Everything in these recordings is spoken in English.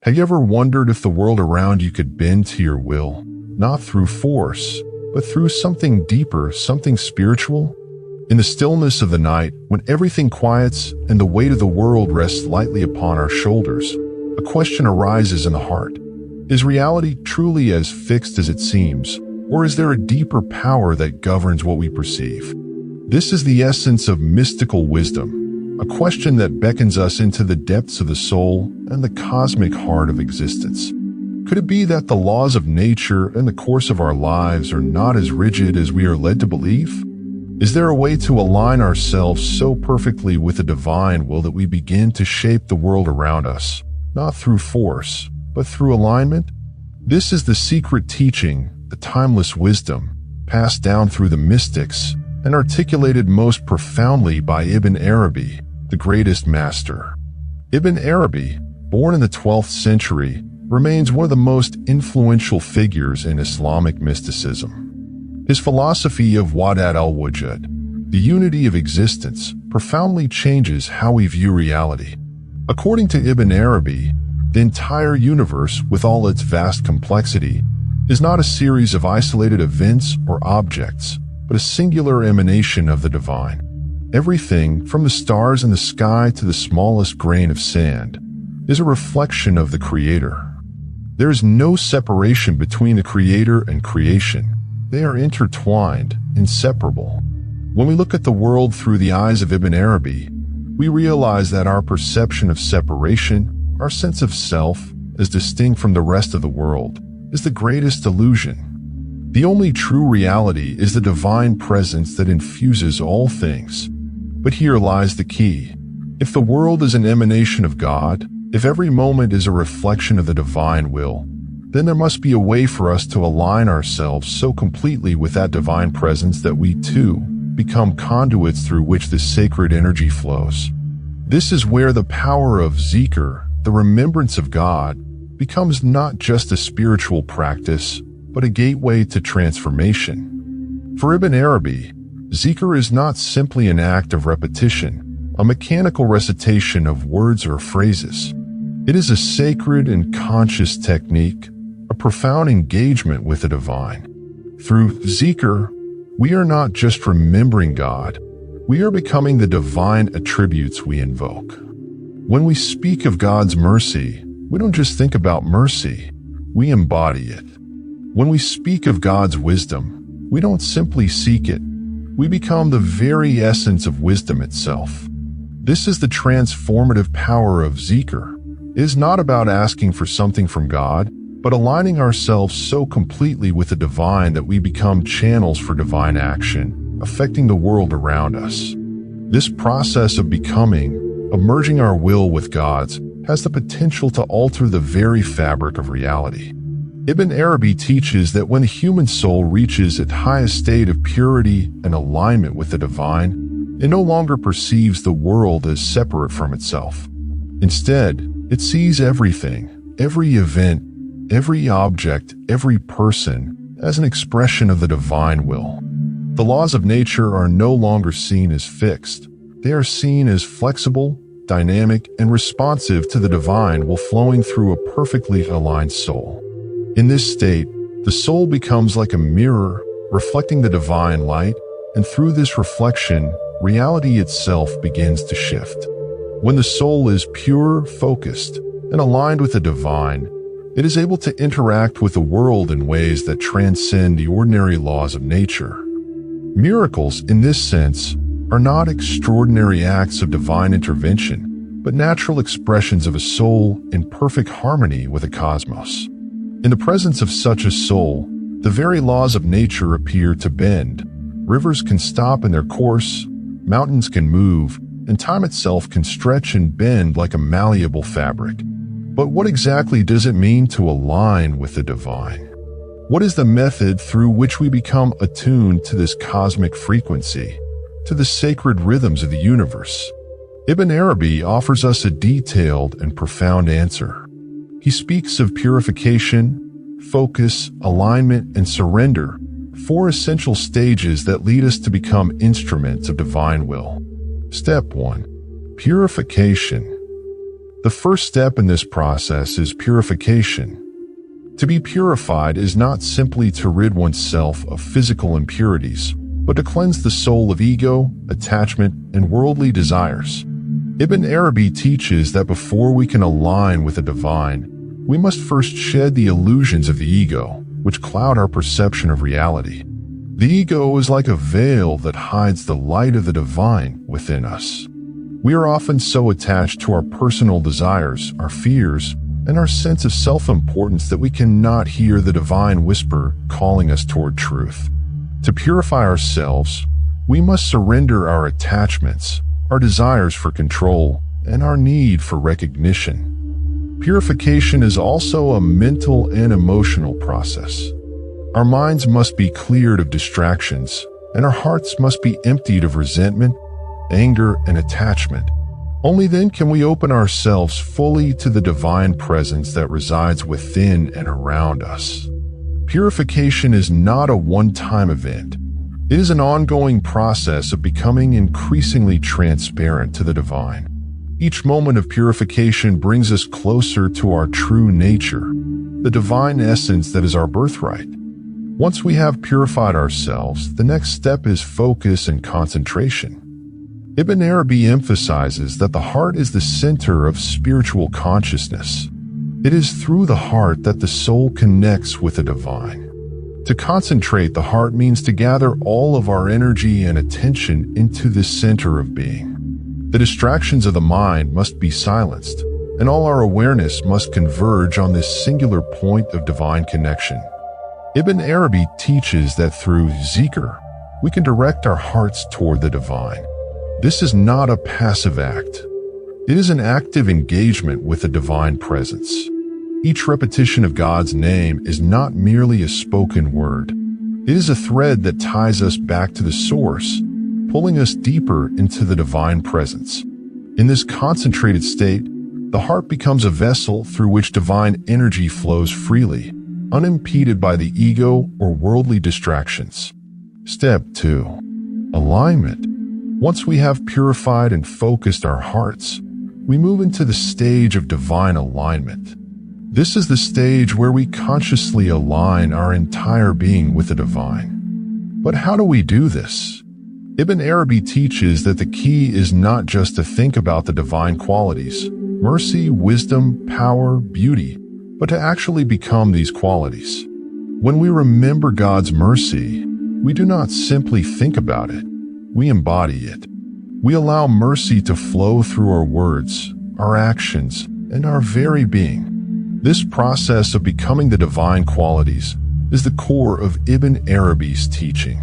Have you ever wondered if the world around you could bend to your will, not through force, but through something deeper, something spiritual? In the stillness of the night, when everything quiets and the weight of the world rests lightly upon our shoulders, a question arises in the heart. Is reality truly as fixed as it seems, or is there a deeper power that governs what we perceive? This is the essence of mystical wisdom, a question that beckons us into the depths of the soul and the cosmic heart of existence. Could it be that the laws of nature and the course of our lives are not as rigid as we are led to believe? Is there a way to align ourselves so perfectly with the divine will that we begin to shape the world around us, not through force, but through alignment? This is the secret teaching, the timeless wisdom, passed down through the mystics and articulated most profoundly by Ibn Arabi, the greatest master. Ibn Arabi, born in the 12th century, remains one of the most influential figures in Islamic mysticism. His philosophy of Wahdat al-Wujud, the unity of existence, profoundly changes how we view reality. According to Ibn Arabi, the entire universe, with all its vast complexity, is not a series of isolated events or objects, but a singular emanation of the divine. Everything, from the stars in the sky to the smallest grain of sand, is a reflection of the Creator. There is no separation between the Creator and creation. They are intertwined, inseparable. When we look at the world through the eyes of Ibn Arabi, we realize that our perception of separation, our sense of self, as distinct from the rest of the world, is the greatest illusion. The only true reality is the divine presence that infuses all things. But here lies the key. If the world is an emanation of God, if every moment is a reflection of the divine will, then there must be a way for us to align ourselves so completely with that divine presence that we, too, become conduits through which this sacred energy flows. This is where the power of Zikr, the remembrance of God, becomes not just a spiritual practice, but a gateway to transformation. For Ibn Arabi, Zikr is not simply an act of repetition, a mechanical recitation of words or phrases. It is a sacred and conscious technique, a profound engagement with the divine. Through Zikr, we are not just remembering God, we are becoming the divine attributes we invoke. When we speak of God's mercy, we don't just think about mercy, we embody it. When we speak of God's wisdom, we don't simply seek it, we become the very essence of wisdom itself. This is the transformative power of Zikr. It is not about asking for something from God, but aligning ourselves so completely with the divine that we become channels for divine action, affecting the world around us. This process of becoming, of merging our will with God's, has the potential to alter the very fabric of reality. Ibn Arabi teaches that when the human soul reaches its highest state of purity and alignment with the divine, it no longer perceives the world as separate from itself. Instead, it sees everything, every event, every object, every person, as an expression of the divine will. The laws of nature are no longer seen as fixed. They are seen as flexible, dynamic, and responsive to the divine will flowing through a perfectly aligned soul. In this state, the soul becomes like a mirror, reflecting the divine light, and through this reflection, reality itself begins to shift. When the soul is pure, focused, and aligned with the divine, it is able to interact with the world in ways that transcend the ordinary laws of nature. Miracles, in this sense, are not extraordinary acts of divine intervention, but natural expressions of a soul in perfect harmony with the cosmos. In the presence of such a soul, the very laws of nature appear to bend. Rivers can stop in their course, mountains can move, and time itself can stretch and bend like a malleable fabric. But what exactly does it mean to align with the divine? What is the method through which we become attuned to this cosmic frequency, to the sacred rhythms of the universe? Ibn Arabi offers us a detailed and profound answer. He speaks of purification, focus, alignment, and surrender, four essential stages that lead us to become instruments of divine will. Step 1. Purification. The first step in this process is purification. To be purified is not simply to rid oneself of physical impurities, but to cleanse the soul of ego, attachment, and worldly desires. Ibn Arabi teaches that before we can align with the divine, we must first shed the illusions of the ego, which cloud our perception of reality. The ego is like a veil that hides the light of the divine within us. We are often so attached to our personal desires, our fears, and our sense of self-importance that we cannot hear the divine whisper calling us toward truth. To purify ourselves, we must surrender our attachments, our desires for control, and our need for recognition. Purification is also a mental and emotional process. Our minds must be cleared of distractions, and our hearts must be emptied of resentment, anger, and attachment. Only then can we open ourselves fully to the divine presence that resides within and around us. Purification is not a one-time event. It is an ongoing process of becoming increasingly transparent to the divine. Each moment of purification brings us closer to our true nature, the divine essence that is our birthright. Once we have purified ourselves, the next step is focus and concentration. Ibn Arabi emphasizes that the heart is the center of spiritual consciousness. It is through the heart that the soul connects with the divine. To concentrate the heart means to gather all of our energy and attention into the center of being. The distractions of the mind must be silenced, and all our awareness must converge on this singular point of divine connection. Ibn Arabi teaches that through Zikr, we can direct our hearts toward the divine. This is not a passive act. It is an active engagement with the divine presence. Each repetition of God's name is not merely a spoken word. It is a thread that ties us back to the source, pulling us deeper into the divine presence. In this concentrated state, the heart becomes a vessel through which divine energy flows freely, unimpeded by the ego or worldly distractions. Step 2. Alignment. Once we have purified and focused our hearts, we move into the stage of divine alignment. This is the stage where we consciously align our entire being with the divine. But how do we do this? Ibn Arabi teaches that the key is not just to think about the divine qualities, mercy, wisdom, power, beauty, but to actually become these qualities. When we remember God's mercy, we do not simply think about it. We embody it. We allow mercy to flow through our words, our actions, and our very being. This process of becoming the divine qualities is the core of Ibn Arabi's teaching.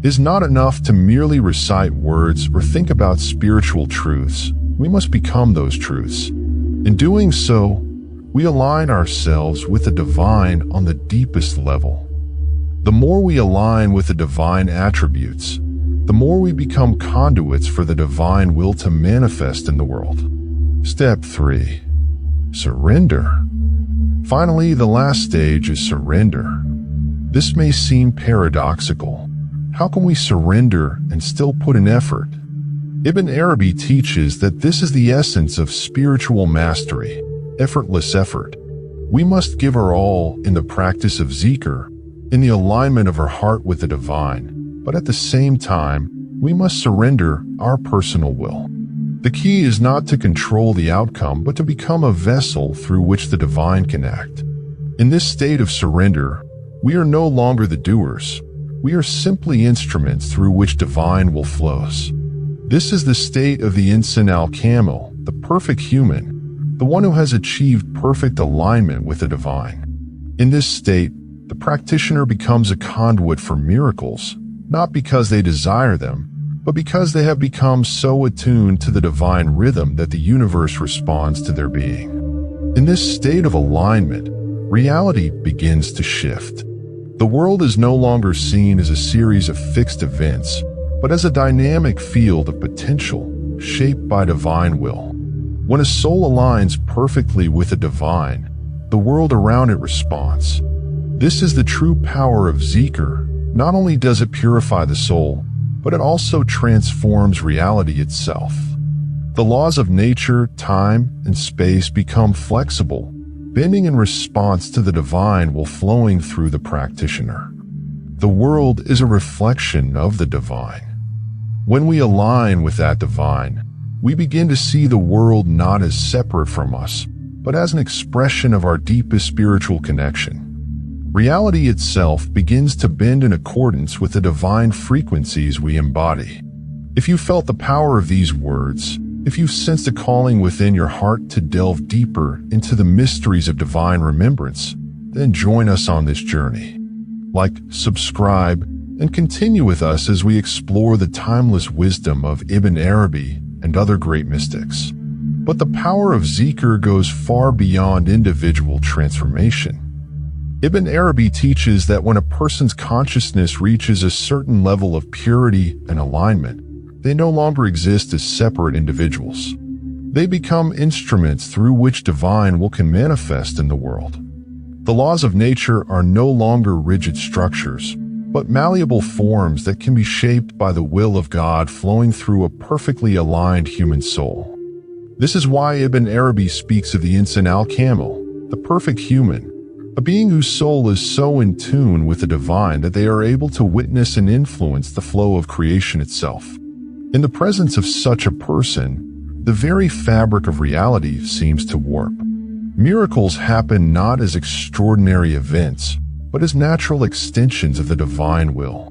It is not enough to merely recite words or think about spiritual truths. We must become those truths. In doing so, we align ourselves with the divine on the deepest level. The more we align with the divine attributes, the more we become conduits for the divine will to manifest in the world. Step 3. Surrender. Finally, the last stage is surrender. This may seem paradoxical. How can we surrender and still put in effort? Ibn Arabi teaches that this is the essence of spiritual mastery, effortless effort. We must give our all in the practice of Zikr, in the alignment of our heart with the divine. But at the same time, we must surrender our personal will. The key is not to control the outcome, but to become a vessel through which the divine can act. In this state of surrender, we are no longer the doers. We are simply instruments through which divine will flows. This is the state of the insan al-kamil, the perfect human, the one who has achieved perfect alignment with the divine. In this state, the practitioner becomes a conduit for miracles, not because they desire them, but because they have become so attuned to the divine rhythm that the universe responds to their being. In this state of alignment, reality begins to shift. The world is no longer seen as a series of fixed events, but as a dynamic field of potential shaped by divine will. When a soul aligns perfectly with the divine, the world around it responds. This is the true power of Zikr. Not only does it purify the soul, but it also transforms reality itself. The laws of nature, time, and space become flexible, bending in response to the divine while flowing through the practitioner. The world is a reflection of the divine. When we align with that divine, we begin to see the world not as separate from us, but as an expression of our deepest spiritual connection. Reality itself begins to bend in accordance with the divine frequencies we embody. If you felt the power of these words, if you sensed a calling within your heart to delve deeper into the mysteries of divine remembrance, then join us on this journey. Like, subscribe, and continue with us as we explore the timeless wisdom of Ibn Arabi and other great mystics. But the power of Zikr goes far beyond individual transformation. Ibn Arabi teaches that when a person's consciousness reaches a certain level of purity and alignment, they no longer exist as separate individuals. They become instruments through which divine will can manifest in the world. The laws of nature are no longer rigid structures, but malleable forms that can be shaped by the will of God flowing through a perfectly aligned human soul. This is why Ibn Arabi speaks of the Insan al-Kamil, the perfect human, a being whose soul is so in tune with the divine that they are able to witness and influence the flow of creation itself. In the presence of such a person, the very fabric of reality seems to warp. Miracles happen not as extraordinary events, but as natural extensions of the divine will.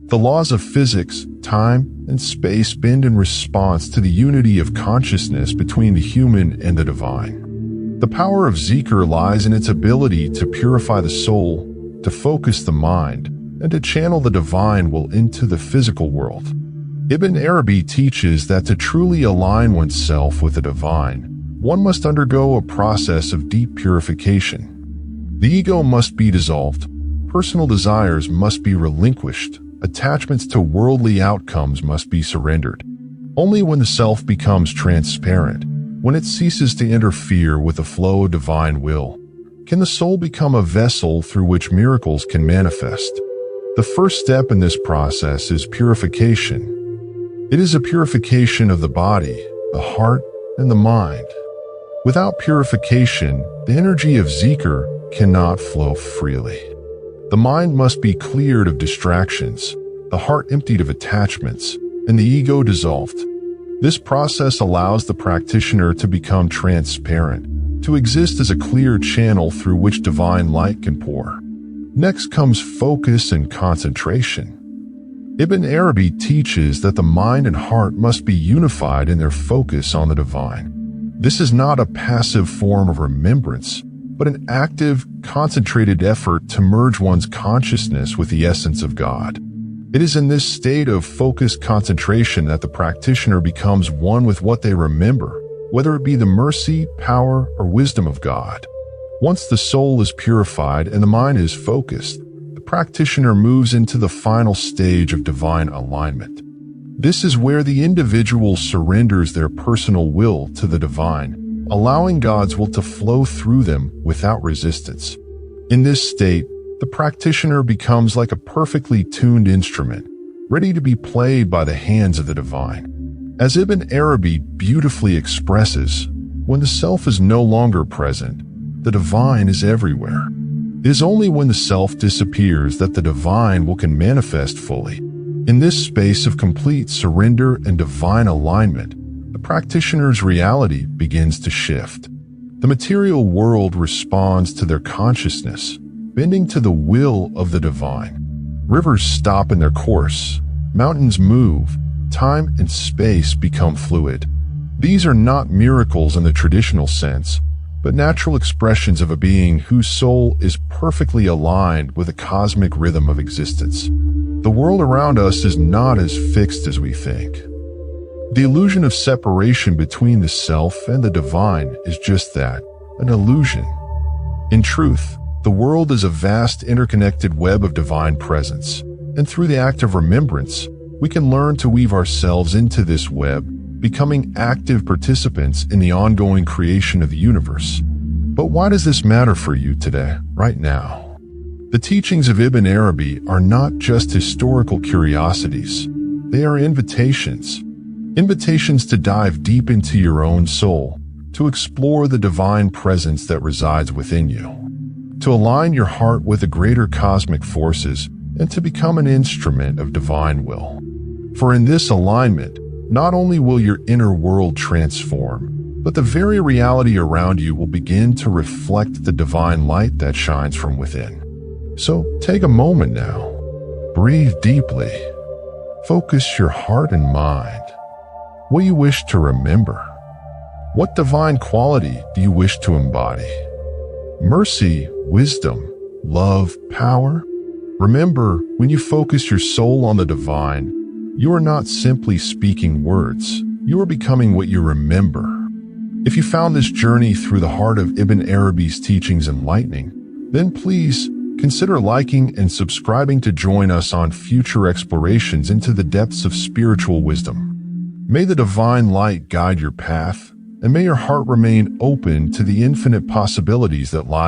The laws of physics, time, and space bend in response to the unity of consciousness between the human and the divine. The power of Zikr lies in its ability to purify the soul, to focus the mind, and to channel the divine will into the physical world. Ibn Arabi teaches that to truly align oneself with the divine, one must undergo a process of deep purification. The ego must be dissolved, personal desires must be relinquished, attachments to worldly outcomes must be surrendered. Only when the self becomes transparent, when it ceases to interfere with the flow of divine will, can the soul become a vessel through which miracles can manifest. The first step in this process is purification. It is a purification of the body, the heart, and the mind. Without purification, the energy of Zikr cannot flow freely. The mind must be cleared of distractions, the heart emptied of attachments, and the ego dissolved. This process allows the practitioner to become transparent, to exist as a clear channel through which divine light can pour. Next comes focus and concentration. Ibn Arabi teaches that the mind and heart must be unified in their focus on the divine. This is not a passive form of remembrance, but an active, concentrated effort to merge one's consciousness with the essence of God. It is in this state of focused concentration that the practitioner becomes one with what they remember, whether it be the mercy, power, or wisdom of God. Once the soul is purified and the mind is focused, the practitioner moves into the final stage of divine alignment. This is where the individual surrenders their personal will to the divine, allowing God's will to flow through them without resistance. In this state, the practitioner becomes like a perfectly tuned instrument, ready to be played by the hands of the divine. As Ibn Arabi beautifully expresses, when the self is no longer present, the divine is everywhere. It is only when the self disappears that the divine will can manifest fully. In this space of complete surrender and divine alignment, the practitioner's reality begins to shift. The material world responds to their consciousness, bending to the will of the divine. Rivers stop in their course, mountains move, time and space become fluid. These are not miracles in the traditional sense, but natural expressions of a being whose soul is perfectly aligned with the cosmic rhythm of existence. The world around us is not as fixed as we think. The illusion of separation between the self and the divine is just that, an illusion. In truth, the world is a vast interconnected web of divine presence, and through the act of remembrance, we can learn to weave ourselves into this web, becoming active participants in the ongoing creation of the universe. But why does this matter for you today, right now? The teachings of Ibn Arabi are not just historical curiosities, they are invitations. invitations to dive deep into your own soul, to explore the divine presence that resides within you, to align your heart with the greater cosmic forces, and to become an instrument of divine will. For in this alignment, not only will your inner world transform, but the very reality around you will begin to reflect the divine light that shines from within. So take a moment now. Breathe deeply. Focus your heart and mind. What do you wish to remember? What divine quality do you wish to embody? Mercy, wisdom, love, power? Remember, when you focus your soul on the divine, you are not simply speaking words. You are becoming what you remember. If you found this journey through the heart of Ibn Arabi's teachings enlightening, then please consider liking and subscribing to join us on future explorations into the depths of spiritual wisdom. May the divine light guide your path, and may your heart remain open to the infinite possibilities that lie